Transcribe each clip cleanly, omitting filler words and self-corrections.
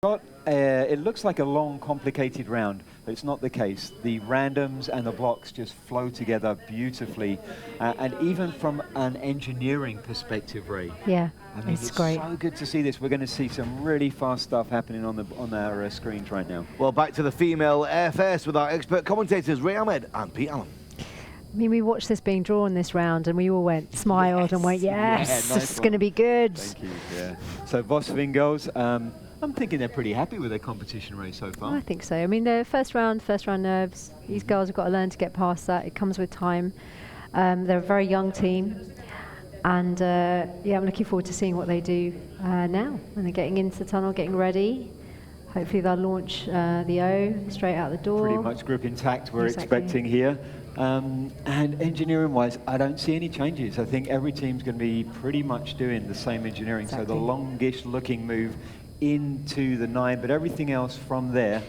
It looks like a long, complicated round, but it's not the case. The randoms and the blocks just flow together beautifully, and even from an engineering perspective, Ray. Yeah, I mean, it's great. So good to see this. We're going to see some really fast stuff happening on our screens right now. Well, back to the female FS with our expert commentators, Ray Ahmed and Pete Allen. I mean, we watched this being drawn this round, and we all smiled, and went, yes, yeah, nice it's going to be good. Thank you. Yeah. So Vosvin girls, I'm thinking they're pretty happy with their competition race so far. I think so. I mean, the first round nerves. These girls have got to learn to get past that. It comes with time. They're a very young team, and yeah, I'm looking forward to seeing what they do now. And they're getting into the tunnel, getting ready. Hopefully they'll launch the O straight out the door. Pretty much grip intact, we're expecting here. And engineering-wise, I don't see any changes. I think every team's going to be pretty much doing the same engineering. So the longish-looking move into the 9, but everything else from there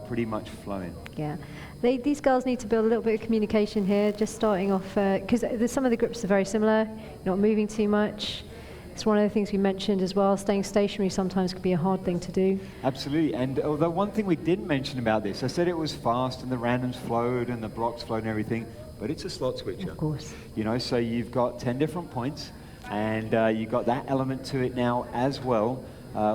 pretty much flowing. Yeah, these girls need to build a little bit of communication here, just starting off, because some of the grips are very similar, not moving too much. It's one of the things we mentioned as well, staying stationary sometimes can be a hard thing to do. Absolutely, and although one thing we didn't mention about this, I said it was fast and the randoms flowed and the blocks flowed and everything, but it's a slot switcher. Of course. You know, so you've got 10 different points, and you've got that element to it now as well.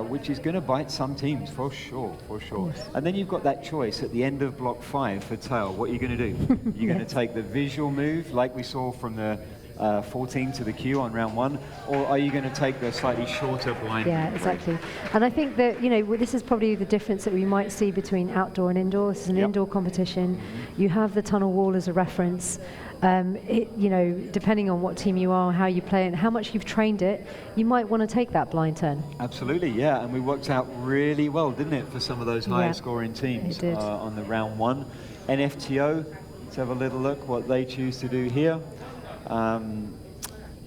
Which is going to bite some teams, for sure, for sure. And then you've got that choice at the end of block 5 for tail. What are you going to do? You're going to take the visual move, like we saw from the 14 to the Q on round 1, or are you going to take the slightly shorter blind move? Yeah, exactly. And I think that, you know, this is probably the difference that we might see between outdoor and indoor. This is an indoor competition. You have the tunnel wall as a reference. You know, depending on what team you are, how you play it, and how much you've trained it, you might want to take that blind turn. Absolutely, yeah, and we worked out really well, didn't it, for some of those higher scoring teams on the round 1. NFTO, let's have a little look what they choose to do here.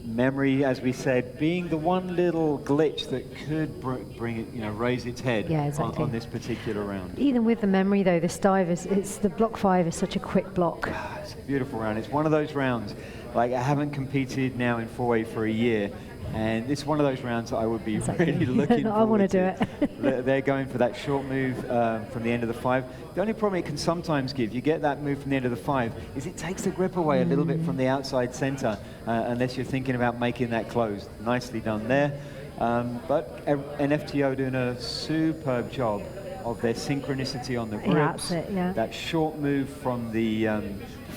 Memory, as we said, being the one little glitch that could bring it, you know, raise its head on this particular round. Even with the memory, though, this dive it's the block 5 is such a quick block. It's a beautiful round. It's one of those rounds, like I haven't competed now in 4A for a year, and it's one of those rounds that I would be really looking forward to. I want to do it. They're going for that short move from the end of the 5. The only problem it can sometimes give, you get that move from the end of the 5, is it takes the grip away a little bit from the outside center, unless you're thinking about making that closed. Nicely done there. But NFTO doing a superb job of their synchronicity on the grips. That short move from the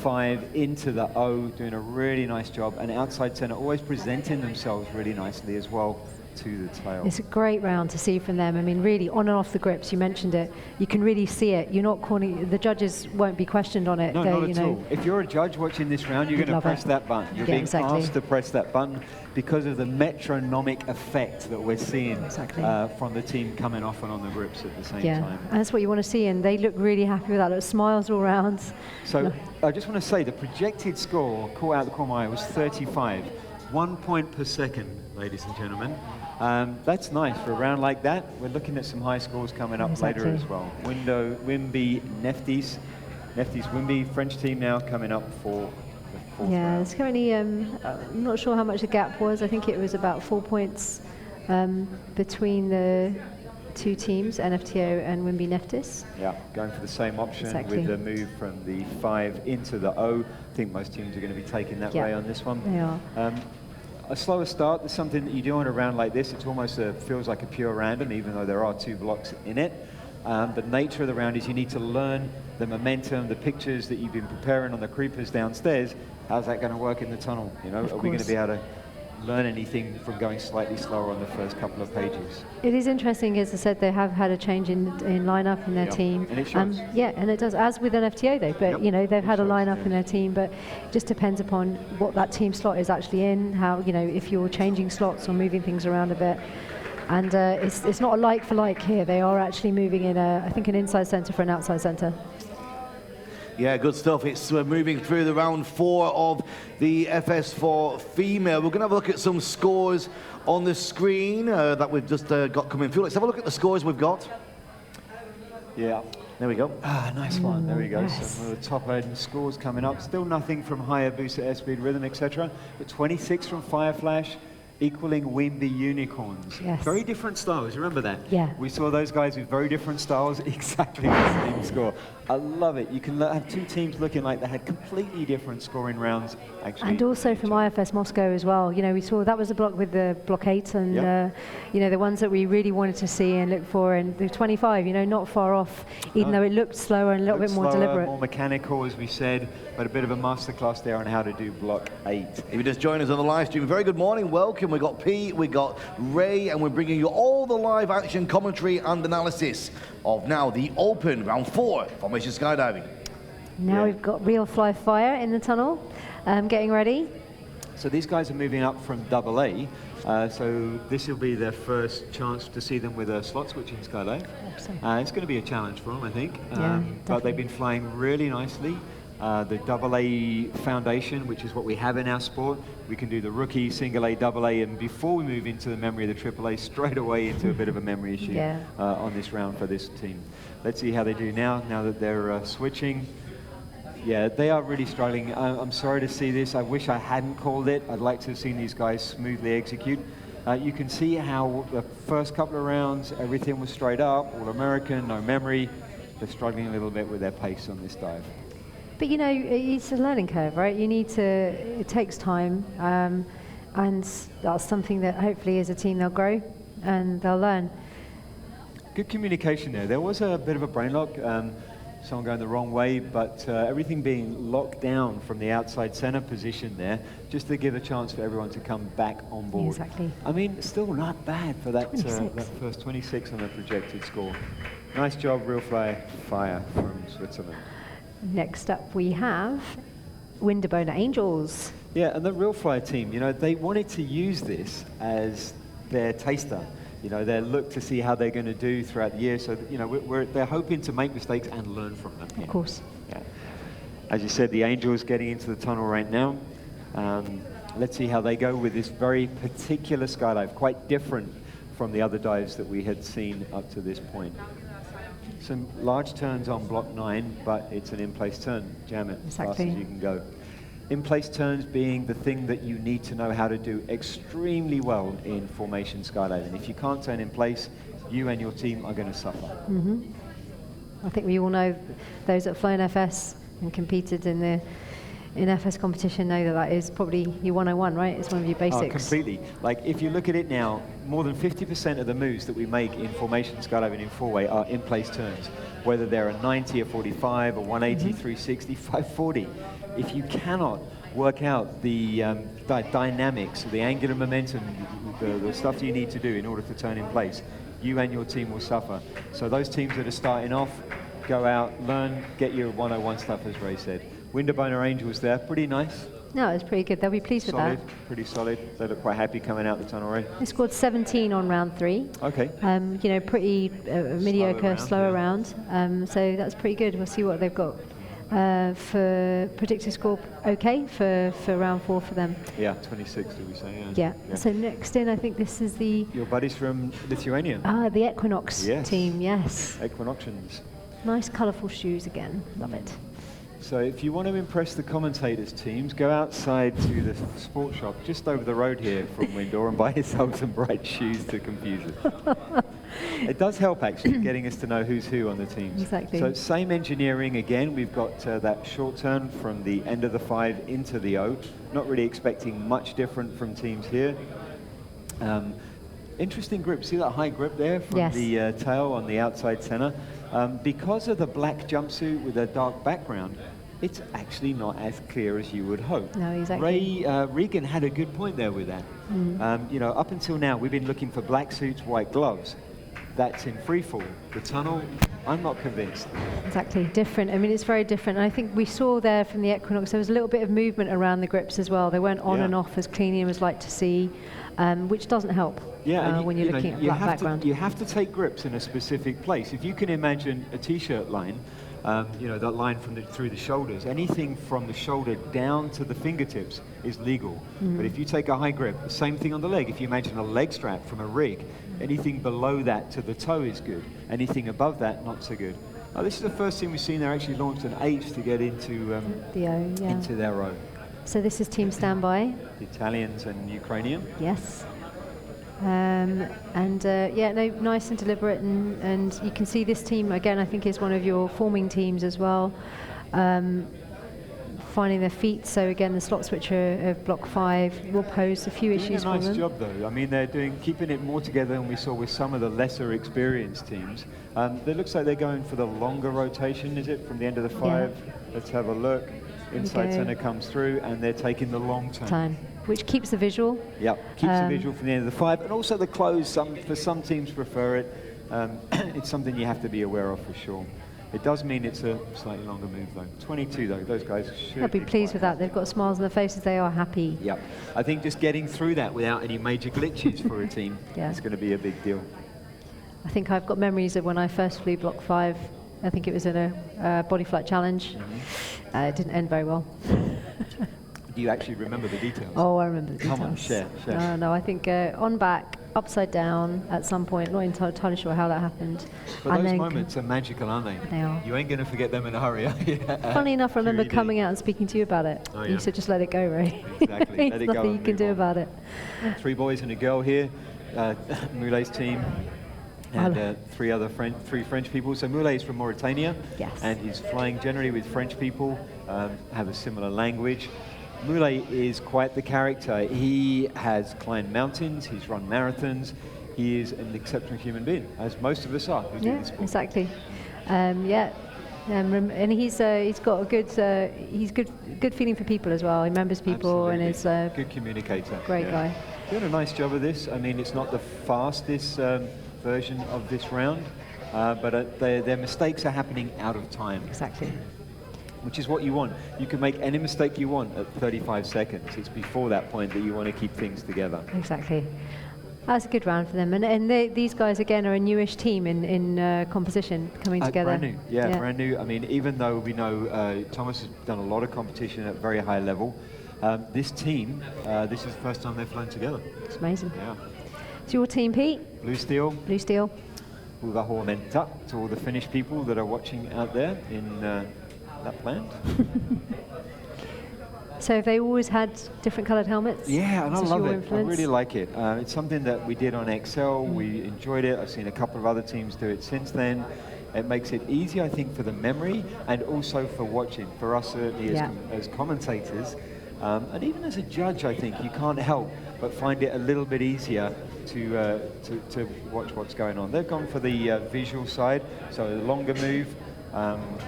5 into the O, doing a really nice job, and outside center always presenting themselves really nicely as well to the tail. It's a great round to see from them. I mean, really, on and off the grips, you mentioned it, you can really see it. You're not calling, the judges won't be questioned on it. No, not at all. If you're a judge watching this round, you're going to press that button. You're being asked to press that button because of the metronomic effect that we're seeing from the team coming off and on the grips at the same time. And that's what you want to see, and they look really happy with that. Look, smiles all around. So I just want to say the projected score, caught out the corner of my eye, was 35. 1 point per second, ladies and gentlemen. That's nice for a round like that. We're looking at some high scores coming up later as well. Windoor, Wimby, Neftis, Wimby, French team now coming up for the 4th round. It's currently, I'm not sure how much the gap was. I think it was about 4 points between the two teams, NFTO and Wimby Neftis. Yeah, going for the same option with the move from the 5 into the O. I think most teams are going to be taking that way on this one. They are. A slower start is something that you do on a round like this. It almost feels like a pure random, even though there are 2 blocks in it. The nature of the round is you need to learn the momentum, the pictures that you've been preparing on the creepers downstairs. How's that going to work in the tunnel? You know, are we going to be able to learn anything from going slightly slower on the first couple of pages? It is interesting, as I said, they have had a change in lineup in their team. And it shows. And it does, as with NFTO though, but you know, they've had a lineup in their team, but it just depends upon what that team slot is actually in, how, you know, if you're changing slots or moving things around a bit. And it's not a like for like here. They are actually moving in, I think, an inside center for an outside center. Yeah, good stuff. It's moving through the round 4 of the FS4 female. We're going to have a look at some scores on the screen that we've just got coming through. Let's have a look at the scores we've got. Yeah. There we go. Nice one. There we go. Some of the top end scores coming up. Still nothing from Hayabusa, Airspeed, Rhythm, etc. But 26 from Fireflash, equaling Wimby unicorns. Yes. Very different styles, you remember that? Yeah. We saw those guys with very different styles, exactly the same score. I love it. You can have two teams looking like they had completely different scoring rounds, actually. And also from IFS Moscow as well. You know, we saw that was the block with the block 8 and, Yep. you know, the ones that we really wanted to see and look for. And the 25, you know, not far off, even though it looked slower and a little bit more slower, deliberate. more mechanical, as we said, but a bit of a masterclass there on how to do block 8. If you just join us on the live stream, very good morning, welcome. We've got Pete, we've got Ray, and we're bringing you all the live action commentary and analysis of now the Open Round 4 Formation Skydiving. Now we've got Real Fly Fire in the tunnel, getting ready. So these guys are moving up from AA, so this will be their first chance to see them with a slot switching skydive. It's going to be a challenge for them, I think, but they've been flying really nicely. The AA foundation, which is what we have in our sport, we can do the rookie, single A, double A, and before we move into the memory of the triple A, straight away into a bit of a memory issue on this round for this team. Let's see how they do now that they're switching. Yeah, they are really struggling. I'm sorry to see this. I wish I hadn't called it. I'd like to have seen these guys smoothly execute. You can see how the first couple of rounds, everything was straight up, all American, no memory. They're struggling a little bit with their pace on this dive. But you know, it's a learning curve, right? You need to, it takes time, and that's something that hopefully as a team they'll grow and they'll learn. Good communication there. There was a bit of a brain lock, someone going the wrong way, but everything being locked down from the outside center position there, just to give a chance for everyone to come back on board. Exactly. I mean, still not bad for that, that first 26 on the projected score. Nice job, Real Fly Fire from Switzerland. Next up we have Windoor Angels. Yeah, and the Real Fly team, you know, they wanted to use this as their taster. You know, their look to see how they're going to do throughout the year. So, you know, they're hoping to make mistakes and learn from them. Of course. Yeah. As you said, the Angels getting into the tunnel right now. Let's see how they go with this very particular skydive, quite different from the other dives that we had seen up to this point. Some large turns on block 9, but it's an in-place turn. Jam it as fast as you can go. In-place turns being the thing that you need to know how to do extremely well in formation skydiving. If you can't turn in place, you and your team are going to suffer. I think we all know, those that have flown FS and competed in FS competition know that is probably your 101, right? It's one of your basics. Oh, completely. Like, if you look at it now, more than 50% of the moves that we make in formation skydiving in four-way are in-place turns, whether they're a 90, a 45, a 180, 360, 540. If you cannot work out the dynamics, the angular momentum, the stuff you need to do in order to turn in place, you and your team will suffer. So those teams that are starting off, go out, learn, get your 101 stuff, as Ray said. Windoor Angels there, pretty nice. No, it's pretty good. They'll be pleased with that. Pretty solid. They look quite happy coming out the tunnel, Ray. They scored 17 on round 3. Okay. You know, pretty mediocre, slower round. So that's pretty good. We'll see what they've got. For predicted score, okay for round 4 for them. Yeah, 26, did we say? Yeah. So next in, I think this is the... Your buddies from Lithuania. The Equinox team, yes. Equinoxians. Nice colourful shoes again, love it. So if you want to impress the commentators' teams, go outside to the sports shop just over the road here from Windoor and buy yourself some bright shoes to confuse it. It does help, actually, getting us to know who's who on the teams. Exactly. So same engineering again. We've got that short turn from the end of the 5 into the O. Not really expecting much different from teams here. Interesting grip. See that high grip there from the tail on the outside center? Because of the black jumpsuit with a dark background, it's actually not as clear as you would hope. No, exactly. Regan had a good point there with that. You know, up until now, we've been looking for black suits, white gloves. That's in freefall. The tunnel, I'm not convinced. Exactly, different. I mean, it's very different. And I think we saw there from the Equinox, there was a little bit of movement around the grips as well. They weren't on and off as cleanly as like to see, which doesn't help when you're looking at black background. You have to take grips in a specific place. If you can imagine a t-shirt line, you know, that line from through the shoulders, anything from the shoulder down to the fingertips is legal. But if you take a high grip, the same thing on the leg. If you imagine a leg strap from a rig, anything below that to the toe is good. Anything above that, not so good. Now, this is the first thing we've seen. They're actually launched an H to get into into their row. So this is team standby. The Italians and Ukrainian. Yes. Yeah, no, nice and deliberate, and you can see this team again. I think is one of your forming teams as well, finding their feet. So again, the slot switcher of block 5 will pose a few issues for them. Doing a nice job though. I mean, they're keeping it more together than we saw with some of the lesser experienced teams. It looks like they're going for the longer rotation. Is it from the end of the 5? Yeah. Let's have a look. Inside center comes through, and they're taking the long time. Which keeps the visual. Yep, keeps the visual from the end of the 5, and also the close. For some teams prefer it. It's something you have to be aware of for sure. It does mean it's a slightly longer move though. 22 though, those guys should They'll be pleased with that. They've got smiles on their faces. They are happy. Yep. I think just getting through that without any major glitches for a team is going to be a big deal. I think I've got memories of when I first flew block 5. I think it was in a body flight challenge. It didn't end very well. Do you actually remember the details? Oh, I remember the details. Come on, share. No, I think on back, upside down at some point. Not entirely sure how that happened. But those moments are magical, aren't they? They are. You ain't going to forget them in a hurry, are you? Funny enough, I remember coming out and speaking to you about it. Oh, You said just let it go, Ray. Exactly. There's nothing you can do about it. 3 boys and a girl here. Moulet's team. And three French people. So Moulet is from Mauritania. Yes. And he's flying generally with French people, have a similar language. Moulet is quite the character. He has climbed mountains, he's run marathons, he is an exceptional human being, as most of us are who do this sport. Exactly. And he's got a good feeling for people as well. He remembers people. Absolutely. And is good communicator. Great guy. Doing a nice job of this. I mean, it's not the fastest version of this round, but their mistakes are happening out of time. Exactly. Which is what you want. You can make any mistake you want at 35 seconds. It's before that point that you want to keep things together. Exactly. That's a good round for them. And these guys, again, are a newish team in composition coming together. Brand new. Yeah, brand new. I mean, even though we know Thomas has done a lot of competition at very high level, this team, this is the first time they've flown together. It's amazing. Yeah. It's your team, Pete. Blue Steel. Blue Steel. Uvahuamenta to all the Finnish people that are watching out there in that plant. So have they always had different coloured helmets? Yeah, and I love it. Influence? I really like it. It's something that we did on Excel. We enjoyed it. I've seen a couple of other teams do it since then. It makes it easy, I think, for the memory and also for watching. For us, certainly, as commentators, and even as a judge, I think you can't help but find it a little bit easier to watch what's going on. They've gone for the visual side, so a longer move.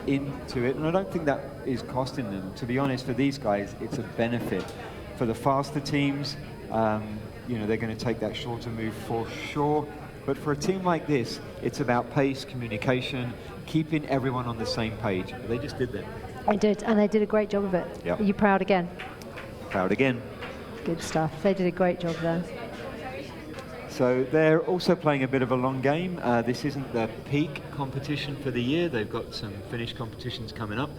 Into it, and I don't think that is costing them. To be honest, for these guys, it's a benefit. For the faster teams, they're going to take that shorter move for sure. But for a team like this, it's about pace, communication, keeping everyone on the same page. They just did that. They did, and they did a great job of it. Yep. Are you proud again? Proud again. Good stuff. They did a great job there. So they're also playing a bit of a long game. This isn't the peak competition for the year. They've got some Finnish competitions coming up.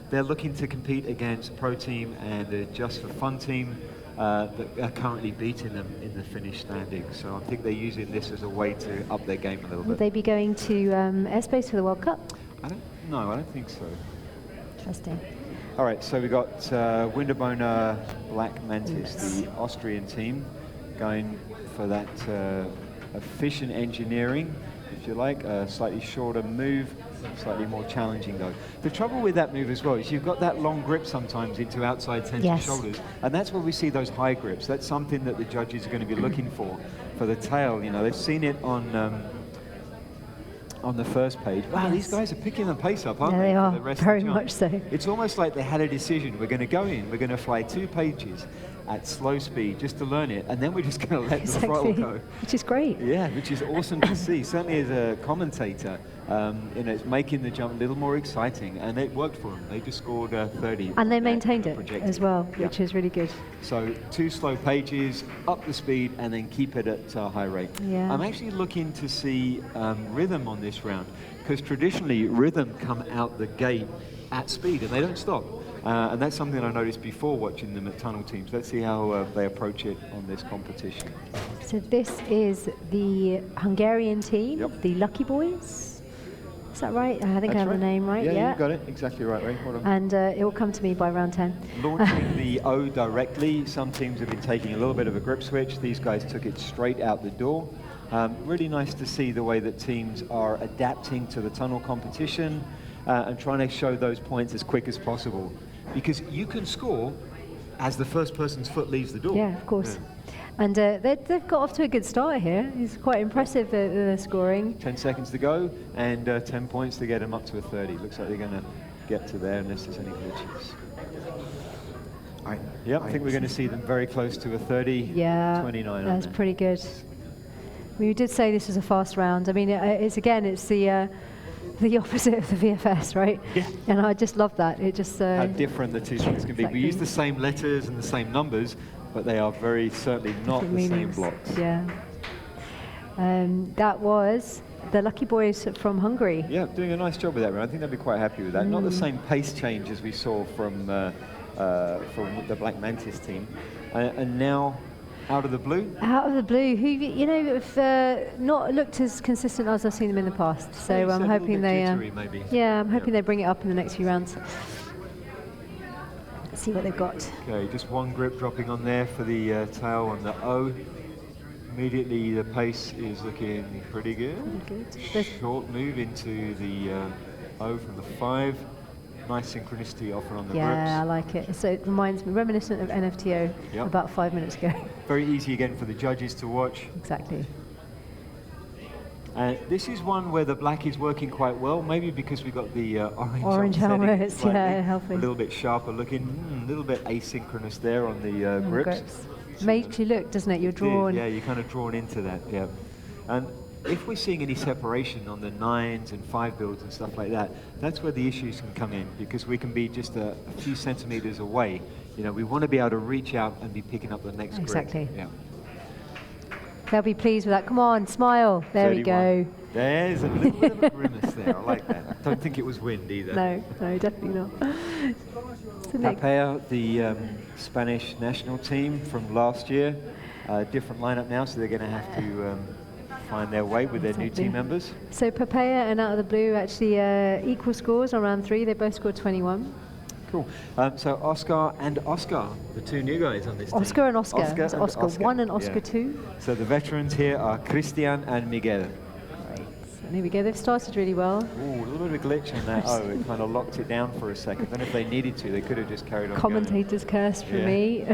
They're looking to compete against Pro Team and the Just for Fun team that are currently beating them in the Finnish standings. So I think they're using this as a way to up their game a little bit. Will they be going to airspace for the World Cup? I don't think so. Interesting. All right, so we've got Windoor Black Mantis, the Austrian team, going for that efficient engineering, if you like, a slightly shorter move, slightly more challenging though. The trouble with that move as well is you've got that long grip sometimes into outside center shoulders, and that's where we see those high grips. That's something that the judges are going to be looking for the tail. You know, they've seen it on the first page. Wow, these guys are picking the pace up, aren't they? They are, for the rest very of the much so. It's almost like they had a decision. We're going to go in, we're going to fly 2 pages at slow speed just to learn it, and then we're just going to let the throttle go. Which is great. Yeah, which is awesome to see. Certainly as a commentator, it's making the jump a little more exciting, and it worked for them. They just scored 30. And they maintained it as well, which is really good. So 2 slow pages, up the speed, and then keep it at a high rate. Yeah. I'm actually looking to see rhythm on this round, because traditionally rhythm come out the gate at speed, and they don't stop. And that's something I noticed before watching them at tunnel teams. Let's see how they approach it on this competition. So this is the Hungarian team, the Lucky Boys. Is that right? I think I have right. the name right. Yeah, you got it. Exactly right, Ray. Hold on. And it will come to me by round 10. Launching the O directly, some teams have been taking a little bit of a grip switch. These guys took it straight out the door. Really nice to see the way that teams are adapting to the tunnel competition and trying to show those points as quick as possible. Because you can score as the first person's foot leaves the door. Yeah, of course. And they've got off to a good start here. It's quite impressive, the scoring. 10 seconds to go, and 10 points to get them up to a 30. Looks like they're going to get to there unless there's any glitches. I think we're going to see them very close to a 30. Yeah, 29. that's pretty good. We did say this was a fast round. I mean, it's the opposite of the VFS, right? Yeah. And I just love that. It just how different the two things can be. Exactly. We use the same letters and the same numbers, but they are very certainly not the meanings. same blocks. Yeah. That was the Lucky Boys from Hungary. Yeah, doing a nice job with that round. I think they'll be quite happy with that. Not the same pace change as we saw from the Black Mantis team. And now, out of the blue? Out of the blue, who, have not looked as consistent as I've seen them in the past. So Yeah, I'm hoping they... jittery, maybe. Yeah, I'm hoping they bring it up in the next few rounds. Let's see what they've got. Okay, just one grip dropping on there for the tail on the O. Immediately the pace is looking pretty good. Short move into the O from the 5. Nice synchronicity often on the grips. Yeah, I like it. So it reminds me, reminiscent of NFTO about 5 minutes ago. Very easy again for the judges to watch. Exactly. This is one where the black is working quite well, maybe because we got the orange helmets, yeah, helping. A little bit sharper looking, a little bit asynchronous there on the grips. Makes you look, doesn't it? You're drawn. Yeah, you're kind of drawn into that, yeah. And if we're seeing any separation on the 9s and 5 builds and stuff like that, that's where the issues can come in, because we can be just a few centimeters away. We want to be able to reach out and be picking up the next grip. Exactly. Yeah. They'll be pleased with that. Come on, smile. There 31. we go. There's a little bit of a grimace there. I like that. I don't think it was wind either. No, definitely not. Papaya, the Spanish national team from last year, different lineup now, so they're going to have to find their way with their new team members. So Papaya and Out of the Blue actually equal scores on round 3. They both scored 21. Cool. So Oscar and Oscar, the two new guys on this team. Oscar and Oscar. Oscar 1 and Oscar 2. So the veterans here are Christian and Miguel. Great. And here we go. They've started really well. Ooh, a little bit of a glitch on that. Oh, it kind of locked it down for a second. Then if they needed to, they could have just carried on. Commentator's curse for me.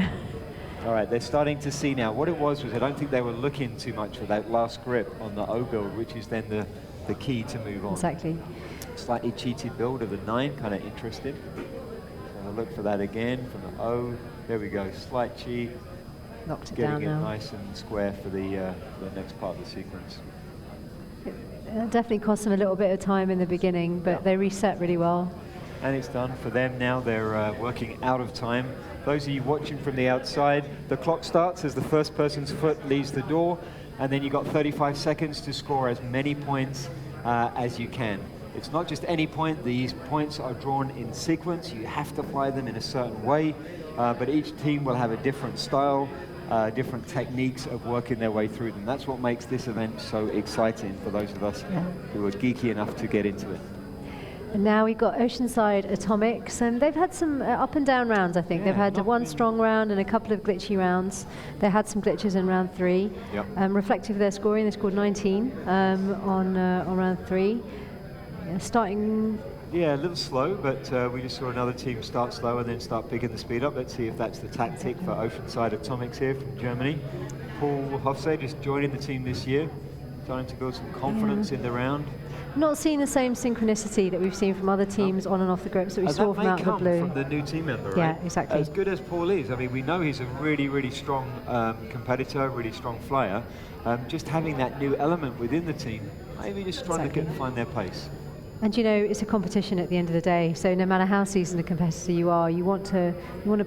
All right, they're starting to see now. What it was I don't think they were looking too much for that last grip on the O build, which is then the key to move on. Exactly. Slightly cheated build of the 9, kind of interested. So I'll look for that again from the O. There we go, slight cheat. Knocked it Getting down it now. nice and square for the next part of the sequence. It definitely cost them a little bit of time in the beginning, but they reset really well. And it's done for them now. They're working out of time. Those of you watching from the outside, the clock starts as the first person's foot leaves the door, and then you've got 35 seconds to score as many points as you can. It's not just any point. These points are drawn in sequence. You have to fly them in a certain way, but each team will have a different style, different techniques of working their way through them. That's what makes this event so exciting for those of us who are geeky enough to get into it. And now we've got Oceanside Atomics, and they've had some up and down rounds, I think. Yeah, they've had one strong round and a couple of glitchy rounds. They had some glitches in round 3. Yep. Reflective of their scoring, they scored 19 on round 3. Starting... Yeah, a little slow, but we just saw another team start slow and then start picking the speed up. Let's see if that's the tactic for Oceanside Atomics here from Germany. Paul Hofse just joining the team this year, starting to build some confidence in the round. Not seeing the same synchronicity that we've seen from other teams on and off the grips that we saw from Out of the Blue. From the new team member, right? Yeah, exactly. As good as Paul is, I mean, we know he's a really, really strong competitor, really strong flyer. Just having that new element within the team, maybe just trying to find their pace. And it's a competition at the end of the day. So no matter how seasoned a competitor you are, you want to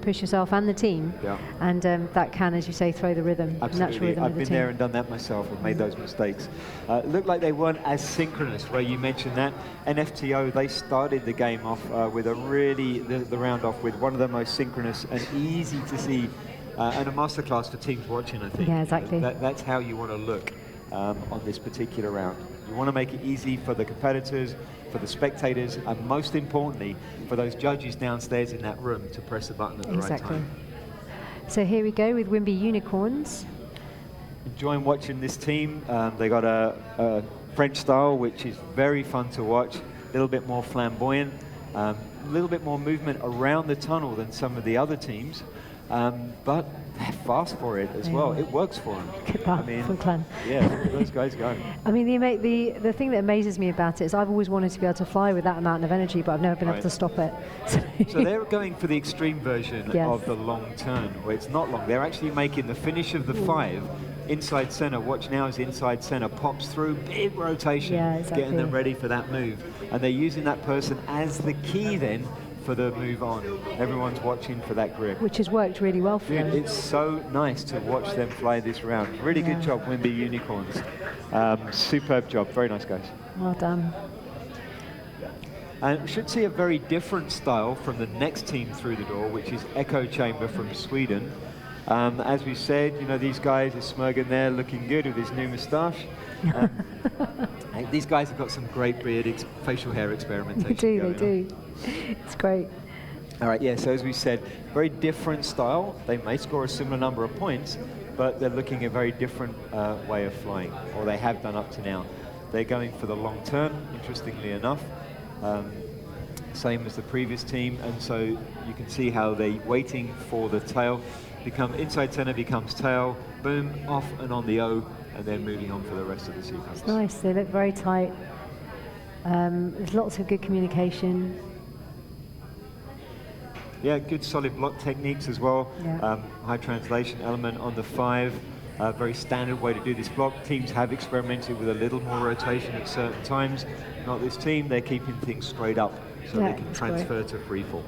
push yourself and the team. Yeah. And that can, as you say, throw the rhythm, absolutely. Natural rhythm I've of the been team. there and done that myself and made those mistakes. Looked like they weren't as synchronous, where you mentioned that. NFTO, they started the game off with the round off with one of the most synchronous and easy to see, and a masterclass for teams watching, I think. Yeah, exactly. That's how you want to look. on this particular round. You want to make it easy for the competitors, for the spectators, and most importantly, for those judges downstairs in that room to press the button at the right time. So here we go with Wimby Unicorns. Enjoying watching this team. They got a French style, which is very fun to watch, a little bit more flamboyant, a little bit more movement around the tunnel than some of the other teams, but they're fast for it as well. It works for them. I mean, yeah, those guys go. I mean, the thing that amazes me about it is I've always wanted to be able to fly with that amount of energy, but I've never been able to stop it. So they're going for the extreme version of the long turn, where it's not long. They're actually making the finish of the 5 inside center. Watch now as inside center pops through, big rotation, getting them ready for that move. And they're using that person as the key then for the move on. Everyone's watching for that grip. Which has worked really well for them. It's so nice to watch them fly this round. Really good job, Wimby Unicorns. Superb job. Very nice, guys. Well done. And we should see a very different style from the next team through the door, which is Echo Chamber from Sweden. As we said, you know, these guys are smirking there, looking good with his new moustache. These guys have got some great beard, facial hair experimentation. They do. It's great. All right, so as we said, very different style. They may score a similar number of points, but they're looking at a very different way of flying, or they have done up to now. They're going for the long turn, interestingly enough. Same as the previous team, and so you can see how they're waiting for the tail. Become inside center, becomes tail, boom, off and on the O, and then moving on for the rest of the sequence. It's nice, they look very tight. There's lots of good communication. Yeah, good solid block techniques as well. High translation element on the 5. Very standard way to do this block. Teams have experimented with a little more rotation at certain times. Not this team, they're keeping things straight up so they can transfer to free fall.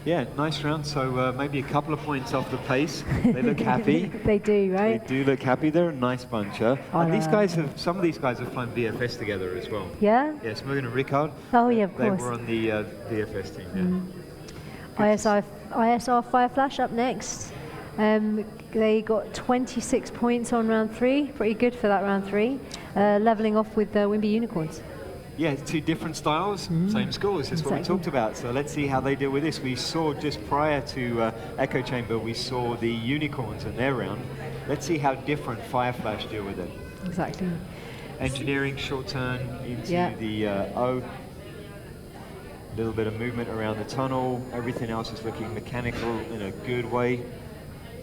Yeah, nice round. So maybe a couple of points off the pace. They look happy. They do, right? They do look happy. They're a nice bunch. And these guys some of these guys have flown VFS together as well. Yeah? Yeah, Smuggin and Rickard. Oh, yeah, of course. They were on the VFS team, ISR Fireflash up next. They got 26 points on round 3. Pretty good for that round 3. Leveling off with the Wimby Unicorns. Yeah, 2 different styles, same scores, that's what we talked about. So let's see how they deal with this. We saw just prior to Echo Chamber, we saw the Unicorns in their round. Let's see how different Fireflash deal with it. Exactly. Engineering, short turn into the O. A little bit of movement around the tunnel. Everything else is looking mechanical in a good way.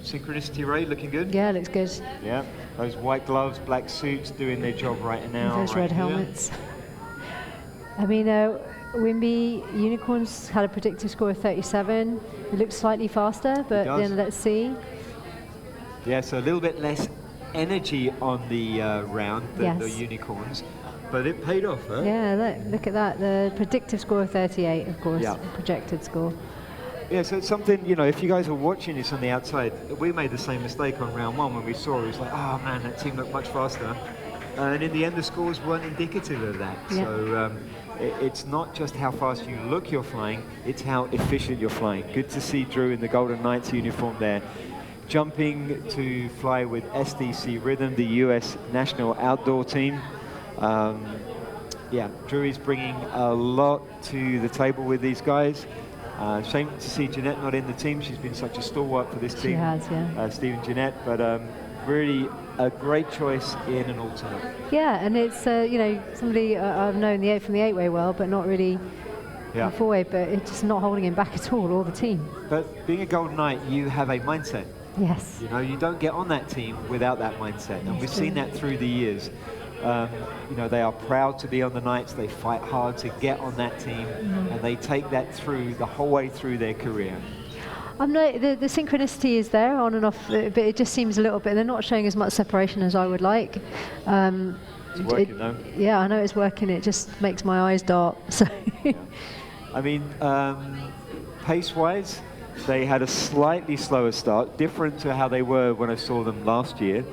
Synchronicity rate looking good? Yeah, looks good. Yeah, those white gloves, black suits doing their job right now. Those red helmets. I mean, Wimby Unicorns had a predictive score of 37. It looks slightly faster, but then let's see. Yeah, so a little bit less energy on the round than the Unicorns, but it paid off, huh? Yeah, look at that. The predictive score of 38, of course, the projected score. Yeah, so it's something, you know, if you guys are watching this on the outside, we made the same mistake on round 1 when we saw it. It was like, oh man, that team looked much faster. And in the end, the scores weren't indicative of that. Yeah. So it's not just how fast you look you're flying, it's how efficient you're flying. Good to see Drew in the Golden Knights uniform there. Jumping to fly with SDC Rhythm, the US national outdoor team. Yeah, Drew is bringing a lot to the table with these guys. Shame to see Jeanette not in the team. She's been such a stalwart for this team. She has, yeah. Steve and Jeanette, but really a great choice in an alternate. Yeah, and it's you know, somebody I've known from the 8-way well, but not really the 4-way, but it's just not holding him back at all, or the team. But being a Golden Knight, you have a mindset. Yes. You know, you don't get on that team without that mindset, and we've seen that through the years. You know, they are proud to be on the Knights, they fight hard to get on that team, and they take that through the whole way through their career. The synchronicity is there on and off, but it just seems a little bit, they're not showing as much separation as I would like. It's working though. Yeah, I know it's working, it just makes my eyes dart. So. I mean, pace-wise, they had a slightly slower start, different to how they were when I saw them last year.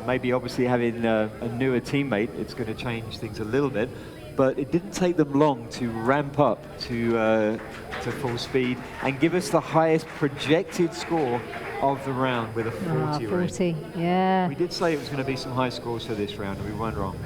Maybe obviously having a newer teammate, it's going to change things a little bit. but it didn't take them long to ramp up to full speed and give us the highest projected score of the round with a 40 rate. 40, yeah. We did say it was going to be some high scores for this round, and we weren't wrong.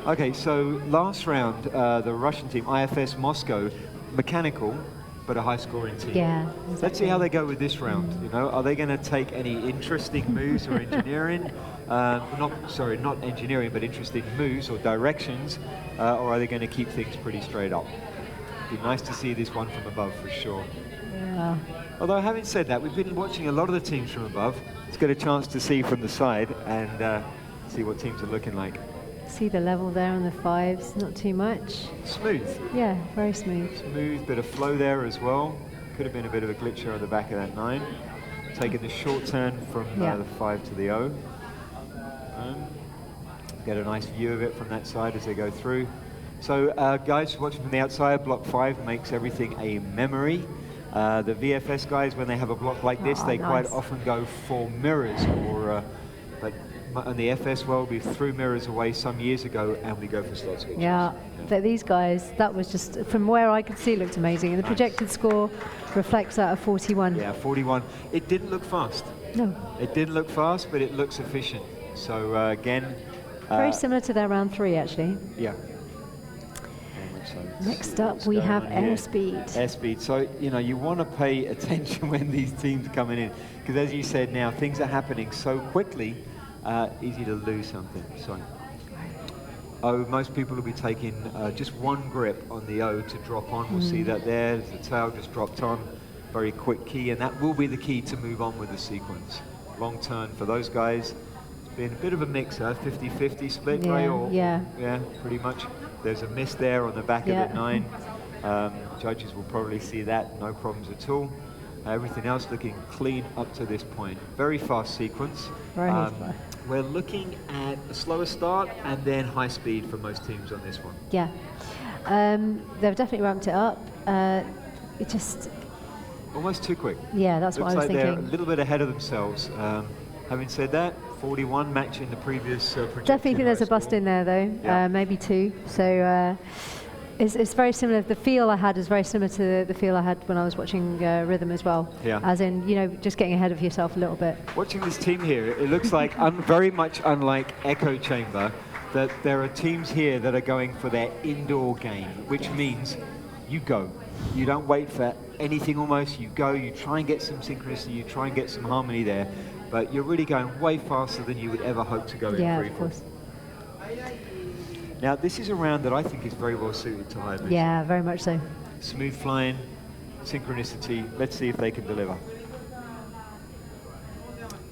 Okay, so last round, the Russian team, IFS Moscow, mechanical, but a high-scoring team. Yeah, exactly. Let's see how they go with this round. You know, are they going to take any interesting moves or engineering? Not engineering, but interesting moves or directions, or are they going to keep things pretty straight up? It'd be nice to see this one from above for sure. Yeah. Although having said that, we've been watching a lot of the teams from above. Let's get a chance to see from the side and see what teams are looking like. See the level there on the 5s, not too much. Smooth. Yeah, very smooth. Smooth, bit of flow there as well. Could have been a bit of a glitcher on the back of that 9. Taking the short turn from the 5 to the O. Get a nice view of it from that side as they go through. So guys watching from the outside, block 5 makes everything a memory. The VFS guys, when they have a block like this, they quite often go for mirrors, but in the FS world, we threw mirrors away some years ago, and we go for slot switches. Yeah, but these guys, that was just, from where I could see, it looked amazing. And the projected score reflects that of 41. Yeah, 41. It didn't look fast. No. It didn't look fast, but it looks efficient. So again... very similar to their round 3, actually. Yeah. Next up, we have airspeed. Airspeed. So, you know, you want to pay attention when these teams are coming in. Because as you said now, things are happening so quickly, easy to lose something. So, most people will be taking just one grip on the O to drop on. We'll see that there. The tail just dropped on. Very quick key, and that will be the key to move on with the sequence. Long turn for those guys. It's been a bit of a mixer, 50-50 split, Ray? Yeah. Yeah, pretty much. There's a miss there on the back of the 9. Judges will probably see that, no problems at all. Everything else looking clean up to this point. Very fast sequence. Very fast. We're looking at a slower start and then high speed for most teams on this one. Yeah. They've definitely ramped it up. It just... Almost too quick. Yeah, that's what I was thinking. Looks like thinking. they're a little bit ahead of themselves. Having said that, 41 matching the previous projected. Definitely think there's a bust in there, though. Maybe 2. So it's very similar. The feel I had is very similar to the feel I had when I was watching Rhythm as well. Yeah. As in, you know, just getting ahead of yourself a little bit. Watching this team here, it looks like very much unlike Echo Chamber, that there are teams here that are going for their indoor game, which means you go. You don't wait for anything almost. You go, you try and get some synchronicity, you try and get some harmony there, but you're really going way faster than you would ever hope to go in free fall. Now, this is a round that I think is very well suited to high boost. Yeah, very much so. Smooth flying, synchronicity. Let's see if they can deliver.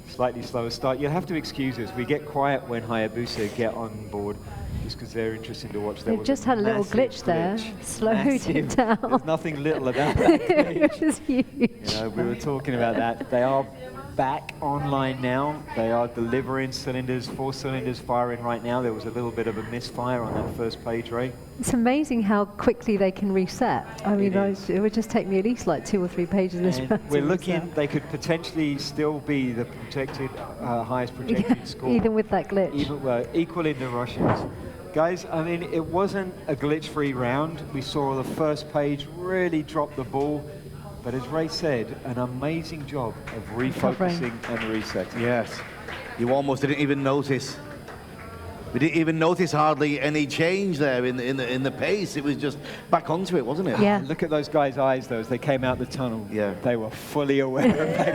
Slightly slower start. You'll have to excuse us. We get quiet when Hayabusa get on board, just because they're interesting to watch. They've just had a little glitch there. Slowed it down. There's nothing little about that glitch. It was huge. You know, we were talking about that. They are back online now. They are delivering cylinders, 4 cylinders firing right now. There was a little bit of a misfire on that first page, Ray. It's amazing how quickly they can reset. I mean, it would just take me at least like 2 or 3 pages this round. We're looking, they could potentially still be the projected, highest projected score. Even with that glitch. Equaling the Russians. Guys, I mean, it wasn't a glitch-free round. We saw the first page really drop the ball. But as Ray said, an amazing job of refocusing and resetting. Yes. You almost didn't even notice. We didn't even notice hardly any change there in the pace. It was just back onto it, wasn't it? Yeah. Look at those guys' eyes, though, as they came out the tunnel. Yeah. They were fully aware of that.